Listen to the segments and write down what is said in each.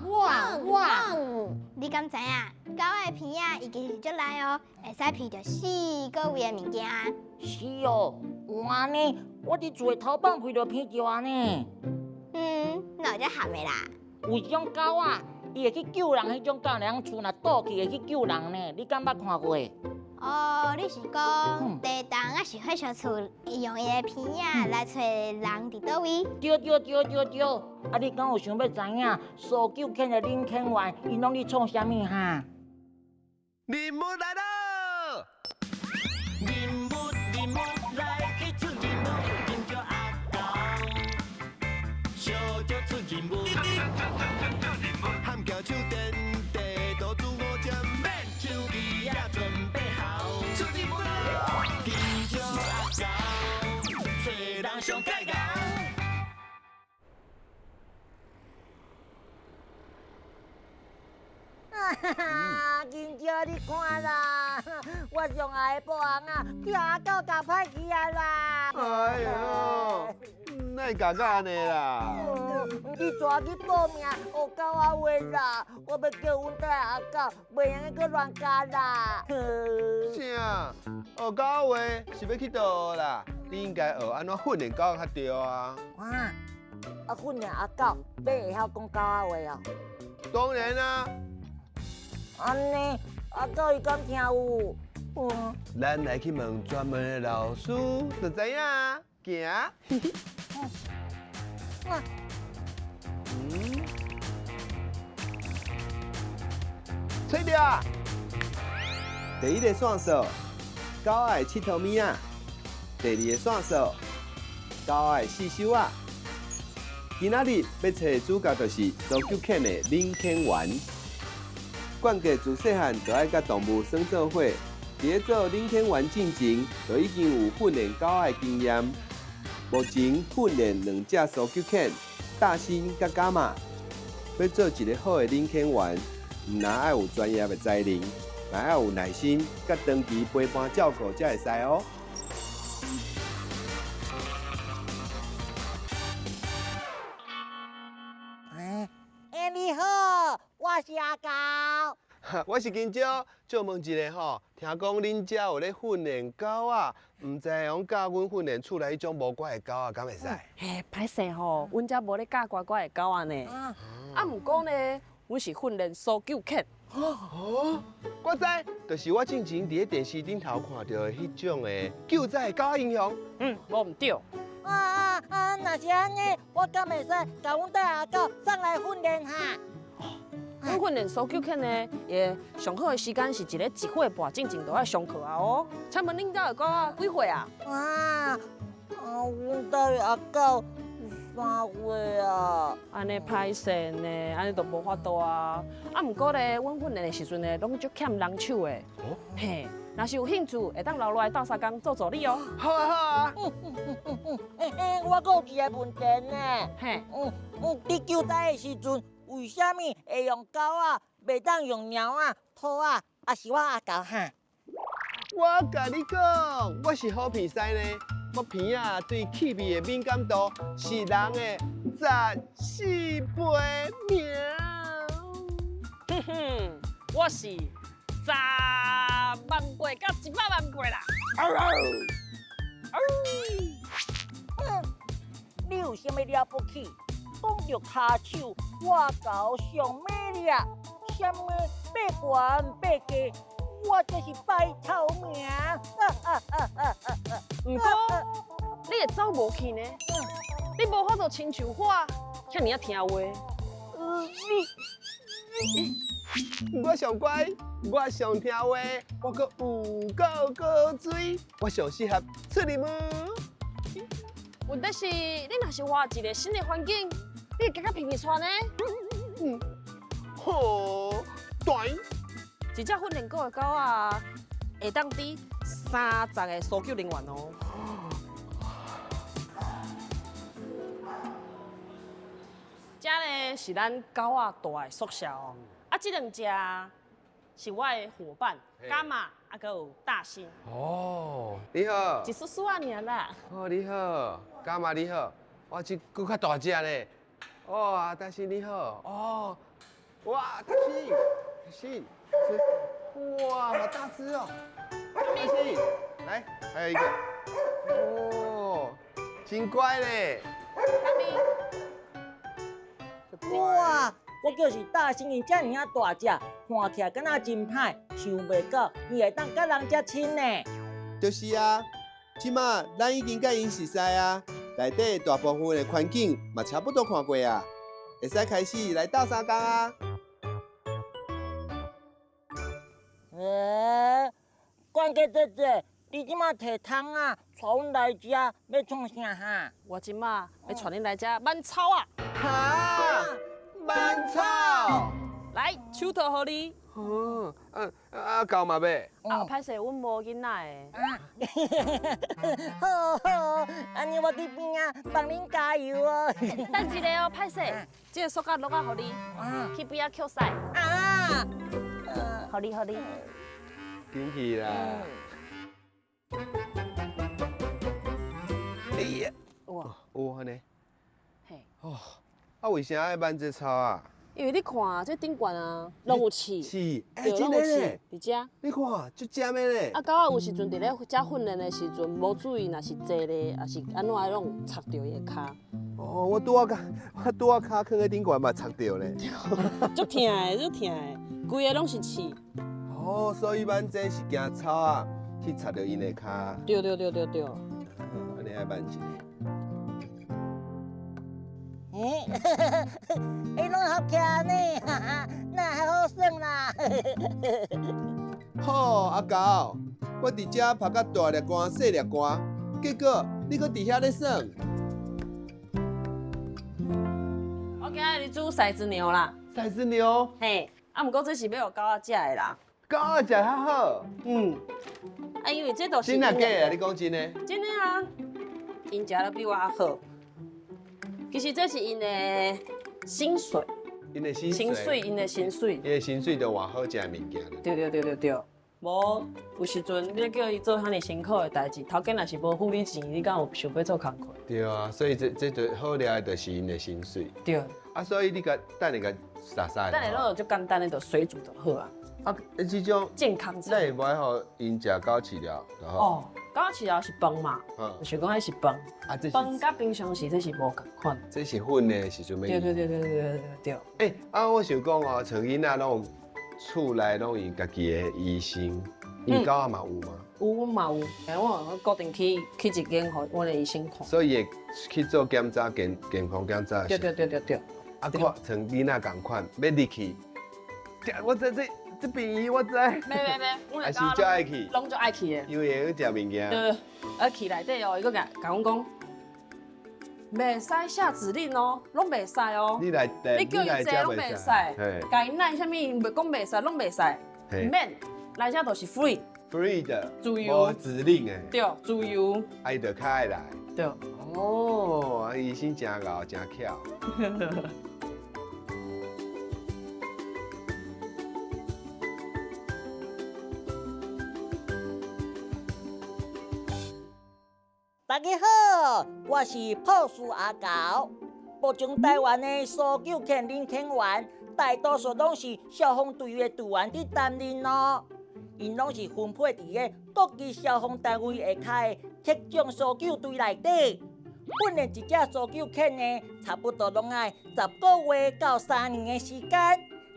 汪！你敢知影？狗的鼻仔伊其实足力哦，会使闻到4个位的物件。是哦，有安尼，我伫厝的头放屁就闻到安尼。哪有这含的啦？有一种狗啊，伊会去救人，迄种狗人厝若倒去会去救人呢。你敢捌看过？哦，你是讲地动啊是火烧厝，伊用伊的鼻仔来找人伫倒位？对。啊，你敢有想要知影搜救犬的领犬员，因拢咧创啥物哈？任务来了！任务来去出任务，跟着阿狗，小就出任务。喊叫手电地图自我检，免手机也准备好，出任务，跟着阿狗，找人上介高。哈哈，金姐你看啦，我上爱的保安啊，被阿狗夹歹去啊啦！哎呦，哪会搞到安尼啦？你抓去报名学狗仔话啦！我要叫阮带阿狗，袂用去乱加啦。啥？学狗话是要去倒啦？你应该学安怎训练狗较对啊！啊，训练阿狗，要会晓讲狗仔话哦。当然啦。安尼，阿狗伊敢听有？咱来去问专门的老师，就知影。行。吹掉。第一个线索，狗爱佚佗物仔；第二个线索，狗爱四手仔。今仔日要找的主角就是搜救犬的领犬员。冠家自细汉就爱甲动物耍做伙，伫做领犬员进前，就已经有训练狗仔经验。目前训练2只搜救犬，大新甲伽马。要做一个好的领犬员，唔但爱有专业的才能，还要有耐心，甲长期陪伴照顾才会使哦。你好，我是阿狗。我是金蕉，借问一下吼，听讲恁遮有咧训练狗啊，唔知用教阮训练厝内迄种无乖的狗啊，敢会使？嘿，歹势吼，阮遮无咧教乖乖的狗仔呢。啊，毋过呢，阮是训练搜救犬。哦，我知，就是我之前伫咧电视顶头看到的迄种的救灾狗仔英雄。无毋对。若是安尼，我敢会使甲阮带阿狗上来训练哈？阮训练搜救犬呢，也上好的时间是一个1岁半进前就爱上课啊哦。请问恁家的狗仔几岁啊？阮家的阿狗3岁啊。安尼歹势呢，安尼就无法度啊。啊，毋过呢，阮训练的时阵呢，拢足欠人手的。嘿，若是有兴趣，会当留落来斗相共做助理哦。好啊好啊。我阁有一个问题呢。嘿，你救灾的时阵，为虾米会用狗啊，袂当用猫啊、兔啊，还是我阿狗哈？我甲你讲，我是好鼻屎呢。我鼻啊对气味的敏感度是人的14倍喵。哼哼，我是10万倍到100万倍啦。你有啥物了不起？讲着骹手，我搞上美丽，什么八官八家，我就是拜头名。毋过你会走无去呢？你无法度亲像我，遐尔啊听话。我上乖，我上听话，我阁有够高水，我上适合出任务。问题是，你若是换一个新的环境，你会感觉鼻鼻喘呢？好，对。一只训练过的狗啊，会当抵30个搜救人员哦。这呢是咱狗仔住的宿舍哦。啊，这2只是我的伙伴，伽马啊，还有大新。哦，你好。一叔叔啊，尔啦。哦，你好，干嘛你好？我这更较大只呢。哇，大新你好哦！哇，大新，这哇，好大只哦！大新，来，还有一个哦，真乖嘞！哇，我就是大猩猩，遮尔啊大只，看起来敢若真歹，想袂到伊会当甲人遮亲呢。就是啊，即马咱已经甲因熟悉啊，内底大部分的环境嘛差不多看过啊，会使开始来斗相共啊。关键姐姐，你即马摕汤啊，带阮来遮要创啥哈？我即马要带恁来遮慢草啊！哈，慢草。来，手套互你。哦，狗嘛要。啊，歹势，阮无囡仔的。好，安尼我伫边啊，帮恁加油哦。等一下哦，歹势，这个塑胶落啊，互你，去边仔捡屎，啊，互你。紧去啦！哎呀，哇，有安尼。嘿，哦，为啥爱慢这草啊？因为你看这顶悬啊，拢有刺，是，对，真拢有刺的嘞！，伫遮。你看，足尖的嘞。啊，狗仔有时阵伫咧遮训练的时阵，无注意，若是坐咧，也是安怎拢有插着伊的骹，哦，我拄啊骹囥喺顶悬嘛，插着咧。足疼的，规个拢是刺。哦，所以慢这是惊草啊，去插着因的骹。对。安尼爱慢一下。伊拢好徛呢，那还好耍啦。好，阿狗，我伫遮拍甲大粒汗、细粒汗，结果你搁伫遐咧耍。我今日煮骰子牛啦，骰子牛，嘿，啊，毋过这是要互狗仔食的啦。狗仔食较好。啊，因为这都是真啊假啊？你讲真的？真的啊，因食得比我还好。其实这是因的薪水，因的薪薪水，水，因的薪水。因的薪水就偌好食的物件了。对。无有时阵你叫伊做遐尼辛苦的代志，头家若是无付你钱，你敢有想要做工课？对啊，所以这就好了，就是因的薪水。对。啊，所以你甲等下甲撒撒。等下弄就简单的，就水煮就好啊。啊，这种健康咱会袂互因食到饲料就好。哦，狗仔饲料是饭嘛，就是讲迄是饭。啊，这是饭甲平常时这是无共款。这是粉的时阵要用。对。欸，我想讲哦，像囡仔拢厝内拢有家己的医生，因狗仔嘛有吗？有，阮嘛有，我固定去一间，互阮的医生看。所以会去做检查，健康检查。对。啊，看像囡仔共款，要入去。我这便宜我知。没，还是就爱去，拢就爱去的。因为会去食物件。对，啊去内底哦，伊搁甲阮讲，袂使下指令哦，拢袂使哦。你来你叫伊坐拢袂使，甲因来啥物袂讲袂使，拢袂使，唔免，来遮都是 free 的，自由无指令的。对，自由。啊，伊就较爱来。对。哦，啊，医生真贤真巧。大家好，我是朴树阿狗，目前台湾的搜救犬领犬员，大多数拢是消防队的队员伫担任咯。因拢是分配伫个各级消防单位下骹的特种搜救队内底。训练一只搜救犬呢，差不多拢爱10个月到3年的时间。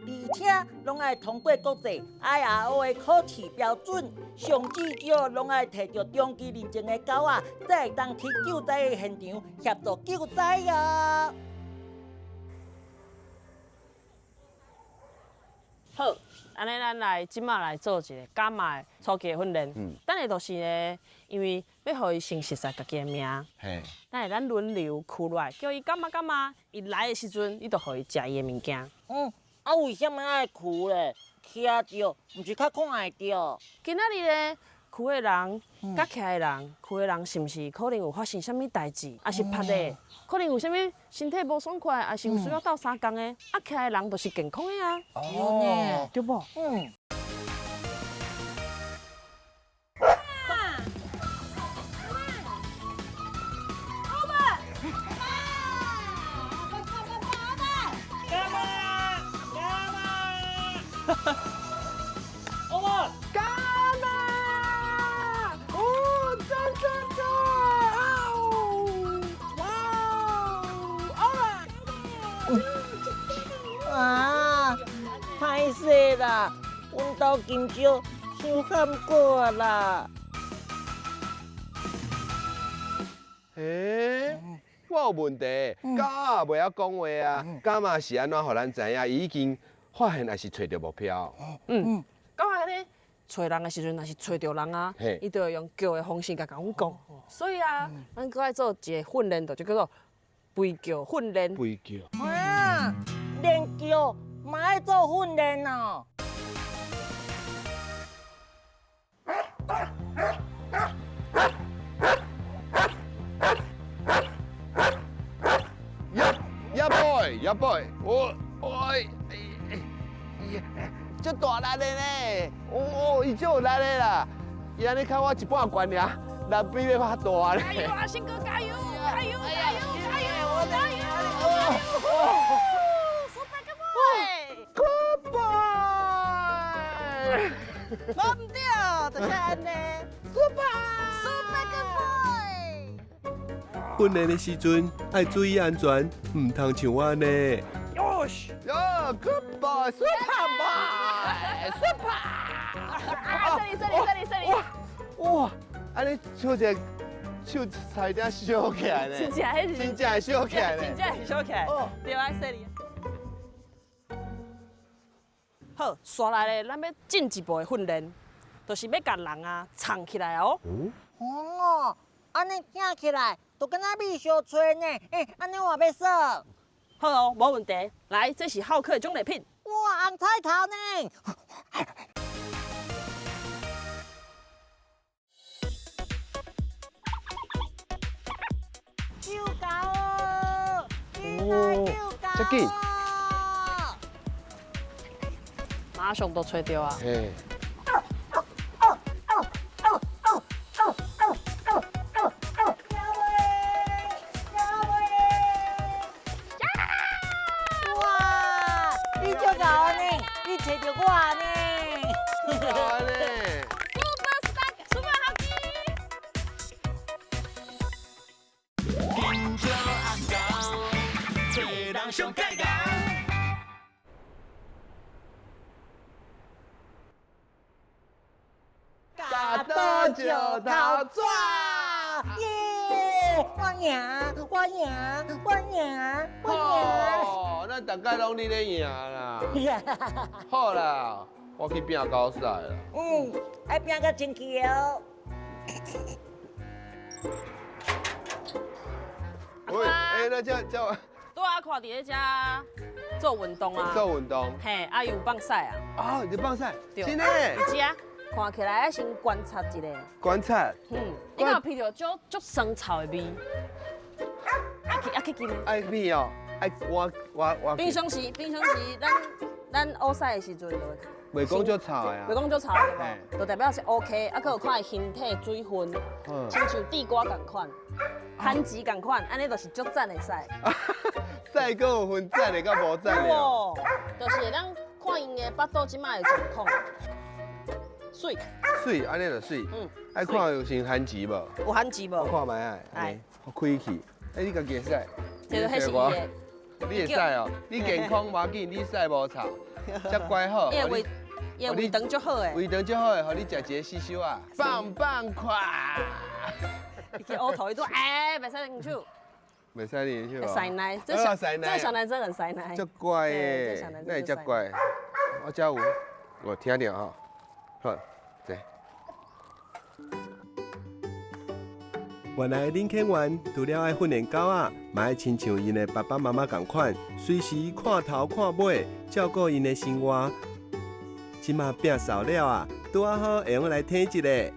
而且拢爱通过国际 IRO 的考试标准，上至少拢爱摕到中级认证的狗仔，才会当去救灾的现场协助救灾哦。好，安尼咱来即马来做一个感冒的初级训练。等下就是呢，因为要互伊先熟悉家己的名。嘿。等下咱轮流哭落来，叫伊感冒，伊来的时阵，你就互伊食伊的物件。啊，为什么爱哭咧？徛着，毋是较看会着？今仔日咧，哭的人甲徛的人，哭的人是毋是可能有发生啥物代志，还是拍的？可能有啥物身体无爽快，还是有需要斗相共的？啊，徛的人就是健康的啊。哦，对不？好嘛，干啦！哦，赞！哇，all right，啊，歹势啦，阮兜金蕉伤喊过啦。我有问题，狗啊袂晓讲话啊，狗嘛是安怎互咱知影？伊已经发现还是找到目标？狗仔咧找人的时阵，若是找到人啊嘿，伊就会用叫的方式甲阮讲。所以啊，咱搁爱做一个训练，就叫做吠叫训练。吠叫。啊，练叫嘛爱做训练哦。呀 boy，这大力的呢，伊就有力的啦，伊安尼看我一半罐尔，力比要较大咧。加油啊，新哥加油！加油！Good boy！冇唔对，就是安尼。Super good boy。训练的时阵要注意安全，唔通像我呢。哟，Good boy，Super boy，Super。这里。哇，安尼手差点烧起来呢。真正迄是真正会烧起来呢。真正是烧起来。对啊，说你。好，刷来咧，咱要进一步的训练，就是要甲人啊藏起来哦。哦，安尼听起来都敢若米烧炊呢。安尼我要说。好哦，无问题。来，这是浩克的奖励品。哇，红菜头呢？救狗哦！这紧。马上都吹到啊！嘿。哇，你就搞呢，你找到我呢。好呢。Super 好机！金蕉阿狗，找人上解讲。打到就头抓！耶！我赢！哦，咱大概拢你咧赢啦。好啦，我去拼高赛啦。爱拼个真气哦。喂，那叫拄啊，看伫咧遮做运动啊。做运动。嘿，啊有放晒啊。哦，你放赛，对真的？伫遮看起来要先观察一下。观察。你敢有闻到足酸臭的味？去见。爱屁哦，爱我。平常时，咱乌晒的时阵就会。袂讲足臭的啊。袂讲足臭的无，就代表是 OK。啊，佮有看伊身体水分，亲像地瓜共款，番薯共款，安尼就是足赞的使。赛个有分赞的，甲无赞的。哦，就是咱看因的巴肚即摆的状况。水，安尼就水。爱看有先番薯无？有番薯我无？看卖啊，安尼开去。你家己会使？这个迄是伊的。你会使哦，你健康无要紧，你使无臭，遮乖好。伊的胃肠足好诶。胃肠足好诶，互你食一个四小啊，棒快！伊去乌头伊都袂使啉酒，袂使啉酒啊。塞奶，这小男生很塞奶。足乖诶，那会遮乖。我遮有，我听着吼。好，对。原来林肯员除了爱训练狗仔，嘛爱亲像因的爸爸妈妈同款，随时看头看尾，照顾因的生活。即马变熟了啊，拄啊好会用来听一个。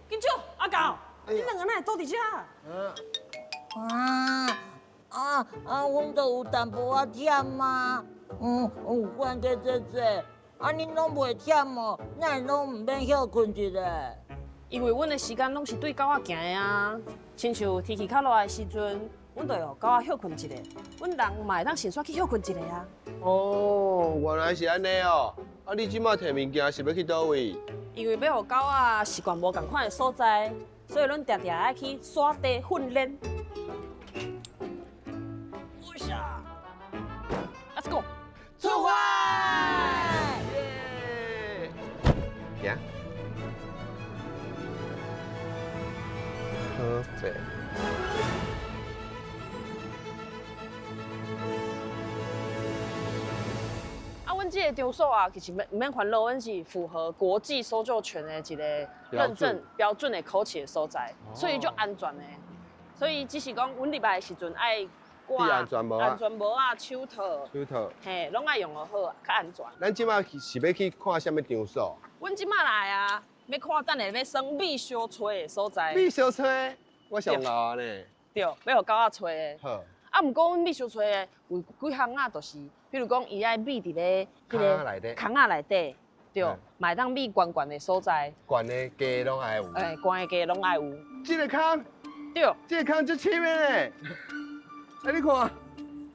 金少阿狗，你两个哪会倒伫遮？阮都有淡薄仔忝嘛。有关系这，恁拢袂忝哦，咱拢唔免休困一下。因为阮的时间拢是对狗仔行的啊，亲像天气较热的时阵，阮就互狗仔休困一下，阮人嘛会当先煞去休困一下啊。哦，原来是安尼哦。啊，你即马摕物件是要去倒位？因为要互狗仔习惯无共款的所在，所以咱常常爱去沙地训练。Let's go， 出发！耶！行。Perfect。阮这个场所啊，其实唔免烦恼，阮是符合国际搜救犬的一个认证标准的口气的所在，所以就安全的。所以只是讲，阮入来的时阵爱挂安全帽啊、手套，嘿，拢爱用得好，较安全。咱即马是要去看什么场所？阮即马来啊，要看等下要耍米小吹的所在。米小吹，我上老啊呢。对，要互狗仔吹的。好。啊，毋过阮米小吹的有几项啊，就是，比如讲，伊爱米伫咧坑仔内底，坑仔内底，对，嘛会当米悬悬的所在。悬的鸡拢爱有。悬的鸡拢爱有。这个坑。对。这个坑足深的嘞。哎，你看，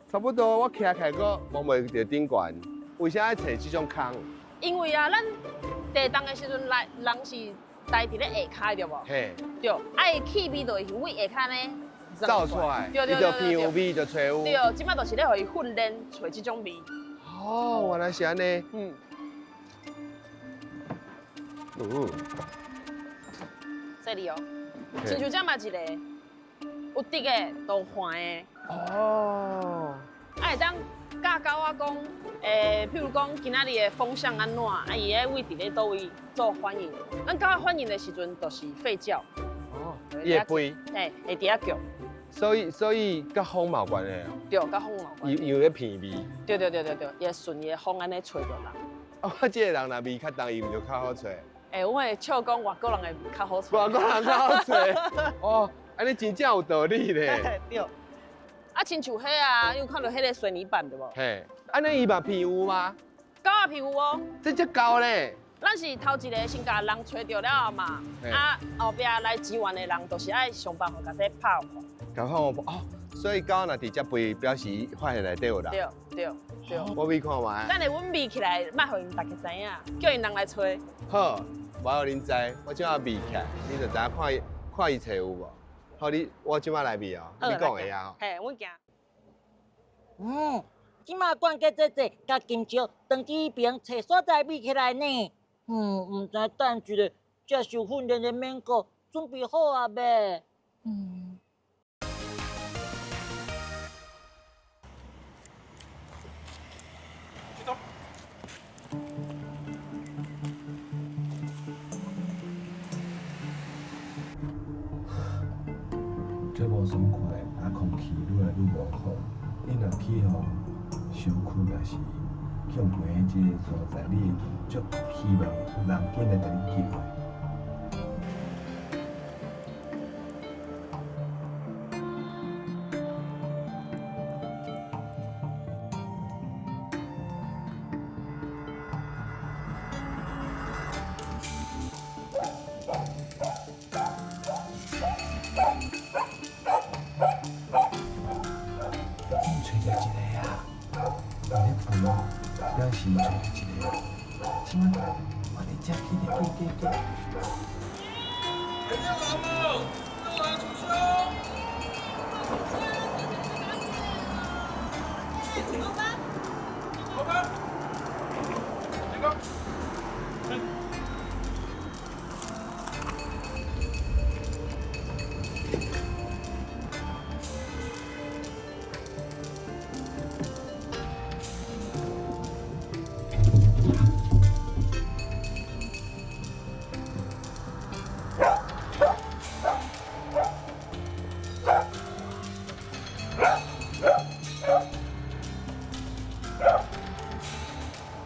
差不多我徛个摸袂到顶悬，为啥爱找这种坑？因为啊，咱地动的时阵，人是待伫咧下骹，对无？嘿。对，爱气味就是为下骹呢。走出来，伊就闻有味就找有。对，即摆就是咧互伊训练找这种味。哦，原来是安尼。嗯。这里哦，亲像这嘛一个有滴的，都环的。哦。啊，会当教狗仔讲，譬如讲今仔日的风向安怎，啊，伊的位伫咧倒位做反应。咱狗仔反应的时阵，就是吠叫。哦。伊会飞。嘿，会伫遐叫。所以甲风嘛有关系哦。对，甲风有关。伊有咧鼻味。对，伊会顺伊的风安尼吹着人。啊，我这个人若味较重，伊毋就较好吹。阮会笑讲外国人会较好吹。外国人较好吹。哦，安尼真正有道理咧。对。啊，亲像迄啊，有看到迄个水泥板对无？嘿，安尼伊嘛鼻有吗？狗仔皮有哦。这只高咧。咱是头一个先甲人吹着了后嘛，啊后壁来支援的人，就是爱想办法甲这拍破。甲拍破哦，所以狗若伫只背，表示发现内底有人。对。我未看卖。等下阮密起来，莫互因大家知影，叫因人来吹。好，无互恁知，我即马密起来，你就知影看伊找有无？好，我即马来密哦，你讲会啊？嘿，阮行。即马管家姐姐甲金蕉当去边找所在密起来呢。毋知等一个接受训练的免狗准备好啊未？去走。这无爽快，啊空气愈来愈无好。你若气候伤困，也是向平即个所在，你足希望有人紧来甲你救的。表示找一个，即摆我哋只去咧，去。人家来了，又来出声。好吧，这个。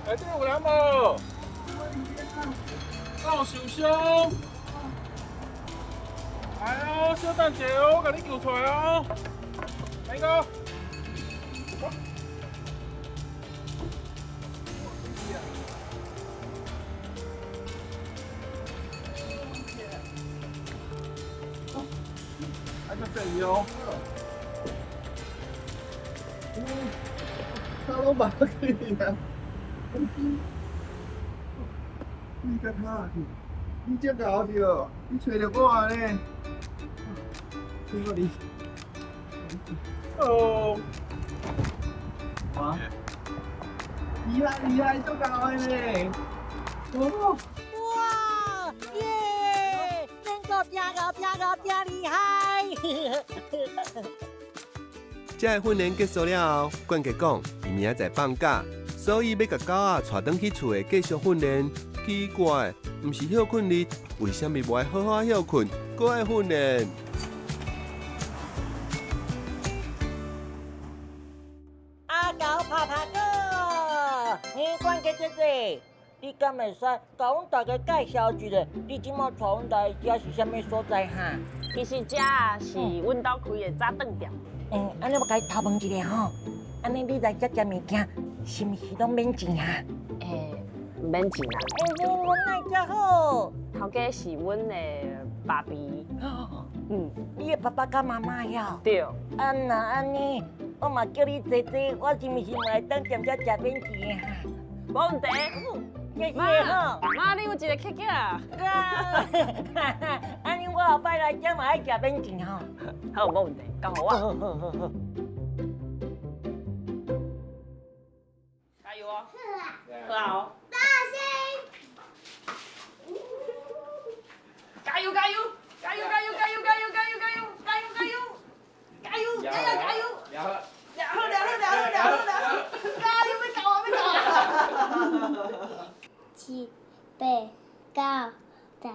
内底有人无？有受伤。来哦，小等者哦，我甲你救出来哦。来个。就这里哦。他拢把可以啊。你在哪去？你这搞着，你找着我呢？听我哩。哦。啊！厉害，做搞的呢。哦。哇耶！真个真厉害！这个训练结束了后，管家讲伊明仔载放假，所以要甲狗仔带转去厝的继续训练。奇怪，毋是休困日，为什么无爱好好休困，搁爱训练？阿狗拍个，管家姐姐，你敢会使甲阮大家介绍一下，你即马带阮来遮是啥物所在哈？其实遮是阮兜开的早顿店。安尼我甲你偷问一下吼，安尼你来遮食物件，是毋是拢免钱啊？毋免钱啦。阮爱遮好。头家是阮的爸比。你的爸爸甲妈妈呀？对。安那安尼，我嘛叫你坐坐，我是毋是嘛会当踮遮食免钱的哈？无问题。谢谢吼。妈，你有一个客家。安尼我后摆来遮嘛爱食免钱吼。好，无问题，交互我。好。加油哦！好啊哦！大声！加油！加油！加油！加油！加油！加油！加油！加油！加油！加油！加油！加油！加油！加油！7、8、9、10、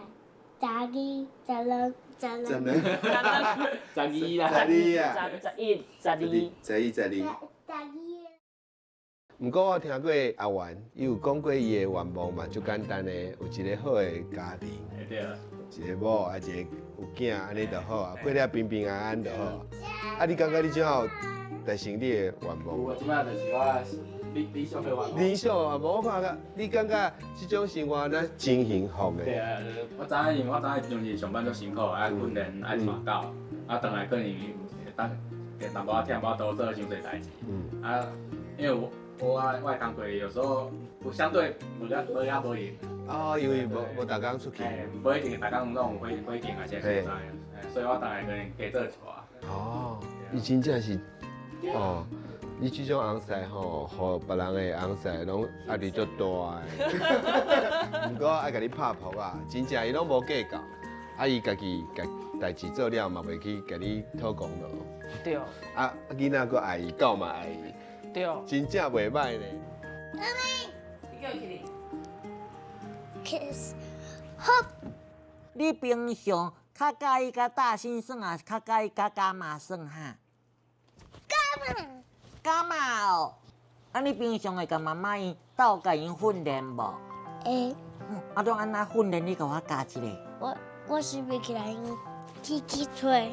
11、12、12、12啦。11、12。12。毋过我听过阿元，伊有讲过伊的愿望嘛，就简单的，有一个好的家庭，对啊，一个某，啊一个有囝，安尼就好啊，过了平平安安就好。啊，你感觉你怎有达成你的愿望？我即摆就是我理想的愿望。理想啊，无我看个，你感觉这种生活咱真幸福的。对啊，我知影，因为我知影就是上班足辛苦，爱训练，爱带狗，啊，转来可能当淡薄仔忝，无多做伤侪代志。啊，因为我的工作有时候相对无闲。哦，因为无逐工出去。无一定逐工拢有火警啊，这所在，所以我当然可能加做一寡。哦，伊真正是，哦，你这种翁婿吼，互别人的翁婿拢压力足大的。毋过爱甲你拍扑啊，真正伊拢无计较，啊伊家己代志做了嘛，袂去甲你讨功劳。对。啊，囡仔佫爱伊，狗嘛爱伊。对。真正袂歹呢。你叫伊去哩。Kiss。好。你平常较介意甲大先生啊，较介意甲伽马算哈？伽马哦。啊，你平常会甲妈妈因斗甲因训练无？会。啊，拢安那训练？你甲我教一个。我是要起来踢吹。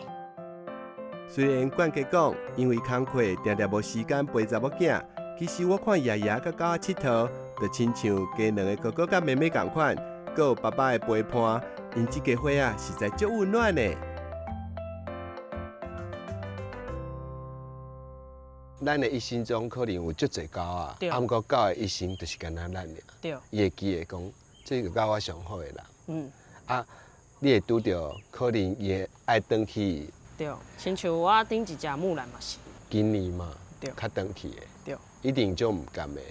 虽然管家讲，因为工课定定无时间陪查某囝，其实我看爷爷甲狗仔佚佗，就亲像家两个哥哥甲妹妹同款，阁有爸爸的陪伴，因这家伙啊实在足温暖的。咱的一生中可能有足侪狗啊，啊，毋过狗的一生就是干那咱尔。对。伊会记会讲，这个狗我上好的人。啊，你会拄着，可能伊会爱转去。对，亲像我顶一只木兰嘛是。今年嘛，对，较转去的。对。一定就毋甘的。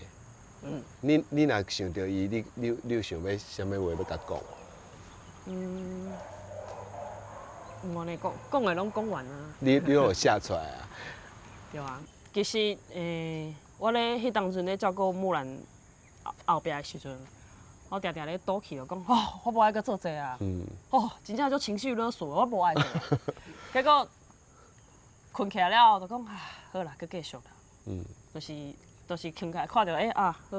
你若想到伊，你有想要啥物话要甲讲？我呢讲的拢讲完啊。你有写出来啊？对啊，其实我咧迄当阵咧照顾木兰后壁的时阵，我常常咧倒去就讲，哦，我无爱搁做这啊，哦，真正就情绪勒索，我无爱做。结果困起来了后就讲，啊，好啦，搁继续啦。就是困起来看到，好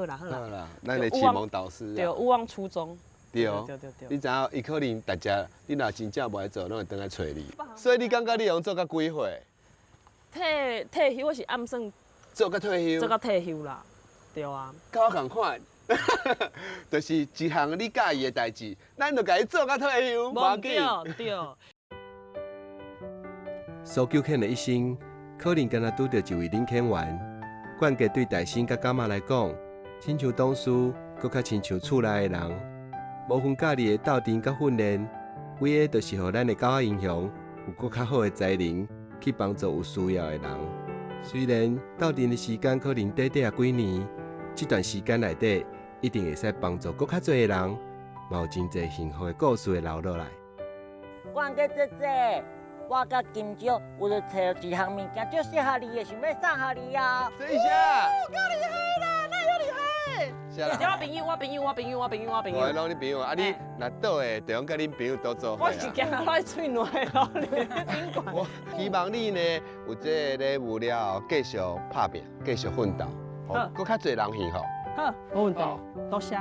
啦。好啦，咱的启蒙导师啊。对，勿忘初衷。对。你知影，伊可能大家，你若真正无爱做，拢会倒来找你。所以你感觉你用做到几岁？退休是暗算。做到退休。做到退休啦，对啊。甲我同款，就是一项你介意的代志，咱就甲伊做到退休，无要紧。对。苏九肯的一生，可能敢若拄到一位领遣员。管家对大婶甲干妈来讲，亲像董事，搁较亲像厝内的人。无分家己的斗阵甲训练，为的就是互咱的狗仔英雄有搁较好的才能去帮助有需要的人。虽然斗阵的时间可能短短几年，这段时间内底一定会使帮助搁较侪的人，嘛有真侪幸福的故事会留落来。管家姐姐，我甲金少有咧找一项物件，足适合你的，想要送互你哦。这一下，够厉害啦，那有厉害！下啦。我朋友，我拢你朋友，啊你若倒的，就用甲恁朋友多做伙我是惊我嘴软咯，你我希望你呢有这个礼物了后，继续打拼，继续奋斗，好搁较侪人幸福。好，没问题，多谢。